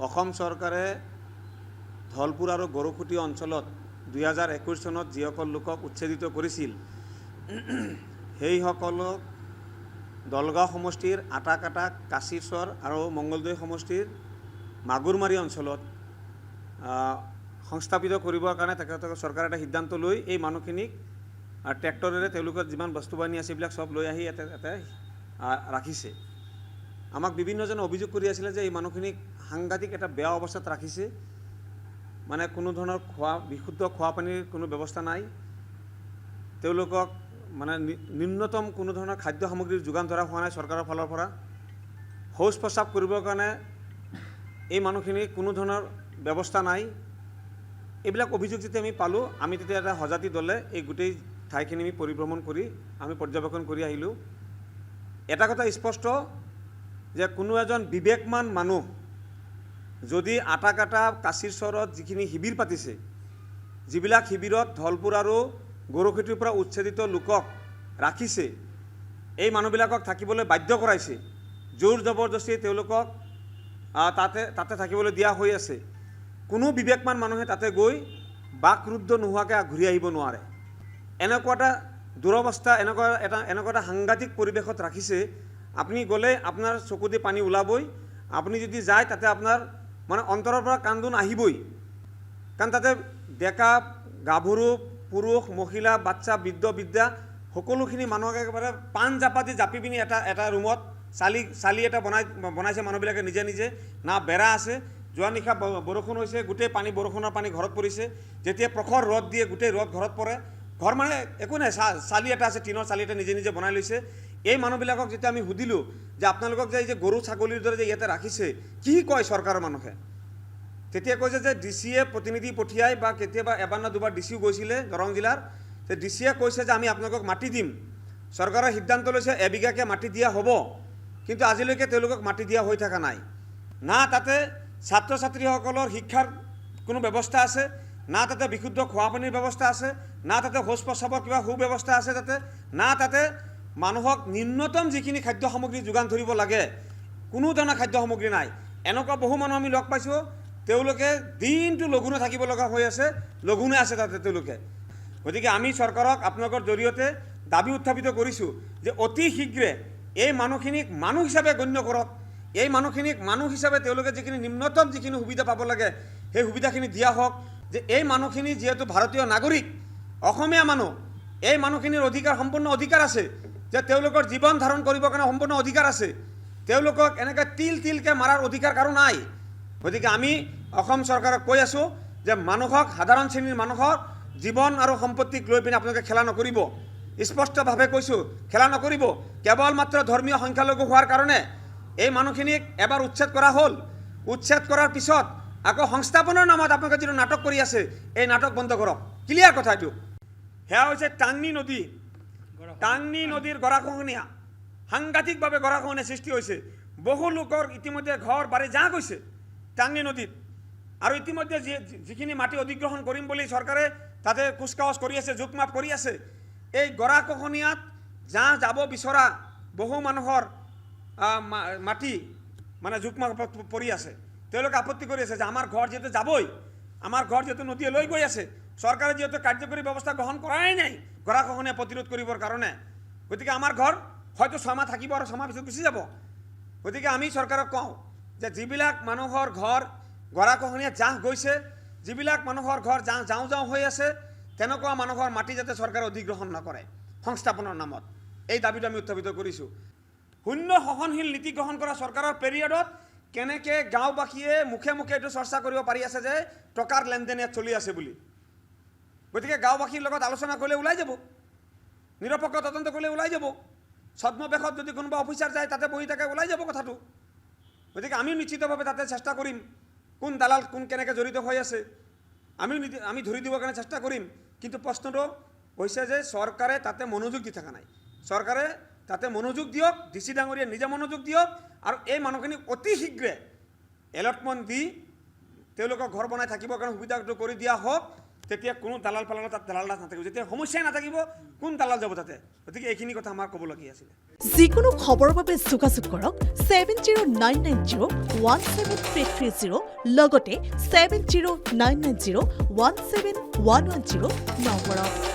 অসম চৰকাৰে ধলপুৰ আৰু গৰুখুটি অঞ্চলত 2021 চনত যিসকল লোকক উচ্ছেদিত কৰিছিল সেইসকলক দলগাঁও সমষ্টিৰ আটাকাটা, কাছিচৰ আৰু মংগলদৈ সমষ্টিৰ মাগুৰমাৰী অঞ্চলত সংস্থাপিত কৰিবৰ কাৰণে তেখেতলোকে চৰকাৰে এটা সিদ্ধান্ত লৈ এই মানুহখিনিক ট্ৰেক্টৰেৰে তেওঁলোকৰ যিমান বস্তু বাহিনী আছে এইবিলাক চব লৈ আহি ইয়াতে ৰাখিছে। আমাক বিভিন্নজনে অভিযোগ কৰি আছিলে যে এই মানুহখিনিক সাংঘাতিক এটা বেয়া অৱস্থাত ৰাখিছে, মানে কোনো ধৰণৰ বিশুদ্ধ খোৱা পানীৰ কোনো ব্যৱস্থা নাই, তেওঁলোকক মানে ন্যূনতম কোনো ধৰণৰ খাদ্য সামগ্ৰীৰ যোগান ধৰা হোৱা নাই চৰকাৰৰ ফালৰ পৰা। শৌচ প্ৰস্ৰাৱ কৰিবৰ কাৰণে এই মানুহখিনিৰ কোনো ধৰণৰ ব্যৱস্থা নাই। এইবিলাক অভিযোগ যেতিয়া আমি পালোঁ, আমি তেতিয়া এটা সজাতি দলে এই গোটেই ঠাইখিনি আমি পৰিভ্ৰমণ কৰি আমি পৰ্যবেক্ষণ কৰি আহিলোঁ। এটা কথা স্পষ্ট যে কোনো এজন বিবেকমান মানুহ যদি আটাকাটা, কাছিচৰত যিখিনি শিবিৰ পাতিছে, যিবিলাক শিবিৰত ধলপুৰ আৰু গৰুখুটিৰ পৰা উচ্ছেদিত লোকক ৰাখিছে, এই মানুহবিলাকক থাকিবলৈ বাধ্য কৰাইছে, জোৰ জবৰদস্তি তেওঁলোকক তাতে থাকিবলৈ দিয়া হৈ আছে। কোনো বিবেকমান মানুহে তাতে গৈ বাকৰুদ্ধ নোহোৱাকৈ ঘূৰি আহিব নোৱাৰে। এনেকুৱা এটা দুৰৱস্থা, এনেকুৱা এটা সাংঘাতিক পৰিৱেশত ৰাখিছে। আপুনি গ'লে আপোনাৰ চকুতে পানী ওলাবই, আপুনি যদি যায় তাতে আপোনাৰ মানে অন্তৰৰ পৰা কান্দোন আহিবই। কাৰণ তাতে ডেকা, গাভৰু, পুৰুষ, মহিলা, বাচ্চা, বৃদ্ধ, বৃদ্ধা সকলোখিনি মানুহক একেবাৰে পাণ জাপাতি জাপি পিনি এটা ৰুমত চালি এটা বনাইছে মানুহবিলাকে নিজে নিজে। না বেৰা আছে, যোৱা নিশা বৰষুণ হৈছে, গোটেই বৰষুণৰ পানী ঘৰত পৰিছে। যেতিয়া প্ৰখৰ ৰ'দ দিয়ে গোটেই ৰ'দ ঘৰত পৰে। ঘৰ মানে একো নাই, চালি এটা আছে, টিনৰ চালি এটা নিজে নিজে বনাই লৈছে। এই মানুহবিলাকক যেতিয়া আমি সুধিলোঁ যে আপোনালোকক যে এই যে গৰু ছাগলীৰ দৰে যে ইয়াতে ৰাখিছে, কি কয় চৰকাৰৰ মানুহে, তেতিয়া কৈছে যে ডিচিয়ে প্ৰতিনিধি পঠিয়াই বা কেতিয়াবা এবাৰ না দুবাৰ ডিচিও গৈছিলে দৰং জিলাৰ, যে ডিচিয়ে কৈছে যে আমি আপোনালোকক মাটি দিম। চৰকাৰৰ সিদ্ধান্ত লৈছে এবিঘাকৈ মাটি দিয়া হ'ব, কিন্তু আজিলৈকে তেওঁলোকক মাটি দিয়া হৈ থকা নাই। না তাতে ছাত্ৰ ছাত্ৰীসকলৰ শিক্ষাৰ কোনো ব্যৱস্থা আছে, না তাতে বিশুদ্ধ খোৱা পানীৰ ব্যৱস্থা আছে, না তাতে শৌচ প্ৰস্ৰাৱৰ কিবা সুব্যৱস্থা আছে তাতে, না তাতে মানুহক ন্যূনতম যিখিনি খাদ্য সামগ্ৰী যোগান ধৰিব লাগে কোনো ধৰণৰ খাদ্য সামগ্ৰী নাই। এনেকুৱা বহু মানুহ আমি লগ পাইছোঁ, তেওঁলোকে দিনটো লঘোণে থাকিব লগা হৈ আছে, লঘোণে আছে তাতে তেওঁলোকে। গতিকে আমি চৰকাৰক আপোনালোকৰ জৰিয়তে দাবী উত্থাপিত কৰিছোঁ যে অতি শীঘ্ৰে এই মানুহখিনিক মানুহ হিচাপে গণ্য কৰক। এই মানুহখিনিক মানুহ হিচাপে তেওঁলোকে যিখিনি নিম্নতম যিখিনি সুবিধা পাব লাগে সেই সুবিধাখিনি দিয়া হওক। যে এই মানুহখিনি যিহেতু ভাৰতীয় নাগৰিক, অসমীয়া মানুহ, এই মানুহখিনিৰ সম্পূৰ্ণ অধিকাৰ আছে যে তেওঁলোকৰ জীৱন ধাৰণ কৰিবৰ কাৰণে সম্পূৰ্ণ অধিকাৰ আছে। তেওঁলোকক এনেকৈ তিলকৈ মাৰাৰ অধিকাৰ কাৰো নাই। গতিকে আমি অসম চৰকাৰক কৈ আছোঁ যে মানুহক, সাধাৰণ শ্ৰেণীৰ মানুহক জীৱন আৰু সম্পত্তিক লৈ পিনে আপোনালোকে খেলা নকৰিব। স্পষ্টভাৱে কৈছোঁ, খেলা নকৰিব। কেৱল মাত্ৰ ধৰ্মীয় সংখ্যালঘু হোৱাৰ কাৰণে এই মানুহখিনিক এবাৰ উচ্ছেদ কৰা হ'ল। উচ্ছেদ কৰাৰ পিছত আকৌ সংস্থাপনৰ নামত আপোনালোকে যিটো নাটক কৰি আছে, এই নাটক বন্ধ কৰক। ক্লিয়াৰ কথা এইটো। সেয়া হৈছে টাংনি নদী, টাংনি নদীৰ গৰাখহনীয়া, সাংঘাতিকভাৱে গৰাখহনীয়া সৃষ্টি হৈছে। বহু লোকৰ ইতিমধ্যে ঘৰ বাৰী যা গৈছে টাংনি নদীত। আৰু ইতিমধ্যে যিখিনি মাটি অধিগ্ৰহণ কৰিম বুলি চৰকাৰে তাতে কুচকাৱাজ কৰি আছে, জোখ মাপ কৰি আছে। এই গৰাখহনীয়াত যাব বিচৰা বহু মানুহৰ মাটি মানে জোখ মাপ পৰি আছে। তেওঁলোকে আপত্তি কৰি আছে যে আমাৰ ঘৰ যিহেতু যাবই, আমাৰ ঘৰ যিহেতু নদীয়ে লৈ গৈ আছে, চৰকাৰে যিহেতু কাৰ্যকৰী ব্যৱস্থা গ্ৰহণ কৰাই নাই গৰাখহনীয়া প্ৰতিৰোধ কৰিবৰ কাৰণে, গতিকে আমাৰ ঘৰ হয়তো 6 মাহ থাকিব আৰু 6 মাহ পিছত গুচি যাব। গতিকে আমি চৰকাৰক কওঁ যে যিবিলাক মানুহৰ ঘৰ গৰাখহনীয়াত জাহ গৈছে, যিবিলাক মানুহৰ ঘৰ যাওঁ হৈ আছে, তেনেকুৱা মানুহৰ মাটি যাতে চৰকাৰে অধিগ্ৰহণ নকৰে সংস্থাপনৰ নামত, এই দাবীটো আমি উত্থাপিত কৰিছোঁ। শূন্য সহনশীল নীতি গ্ৰহণ কৰা চৰকাৰৰ পিৰিয়ডত কেনেকৈ গাঁওবাসীয়ে মুখে মুখে এইটো চৰ্চা কৰিব পাৰি আছে যে টকাৰ লেনদেন ইয়াত চলি আছে বুলি। গতিকে গাঁওবাসীৰ লগত আলোচনা কৰিলে ওলাই যাব, নিৰপেক্ষ তদন্ত কৰিলে ওলাই যাব। ছদ্মবেশত যদি কোনোবা অফিচাৰ যায় তাতে বহি থাকে, ওলাই যাব কথাটো। গতিকে আমিও নিশ্চিতভাৱে তাতে চেষ্টা কৰিম, কোন দালাল কোন কেনেকৈ জড়িত হৈ আছে আমি ধৰি দিবৰ কাৰণে চেষ্টা কৰিম। কিন্তু প্ৰশ্নটো হৈছে যে চৰকাৰে তাতে মনোযোগ দি থকা নাই। চৰকাৰে তাতে মনোযোগ দিয়ক, ডিচি ডাঙৰীয়াই নিজে মনোযোগ দিয়ক, আৰু এই মানুহখিনিক অতি শীঘ্ৰে এলটমেণ্ট দি তেওঁলোকক ঘৰ বনাই থাকিবৰ কাৰণে সুবিধাটো কৰি দিয়া হওক। তেতিয়া কোনো দালাল পালালৰ তাত দালাল নাথাকিব। যেতিয়া সমস্যাই নাথাকিব কোন দালাল যাব তাতে? গতিকে এইখিনি কথা আমাৰ ক'বলগীয়া আছিলে। যিকোনো খবৰৰ বাবে যোগাযোগ কৰক 7099017330 লগতে 7099017110 নম্বৰত।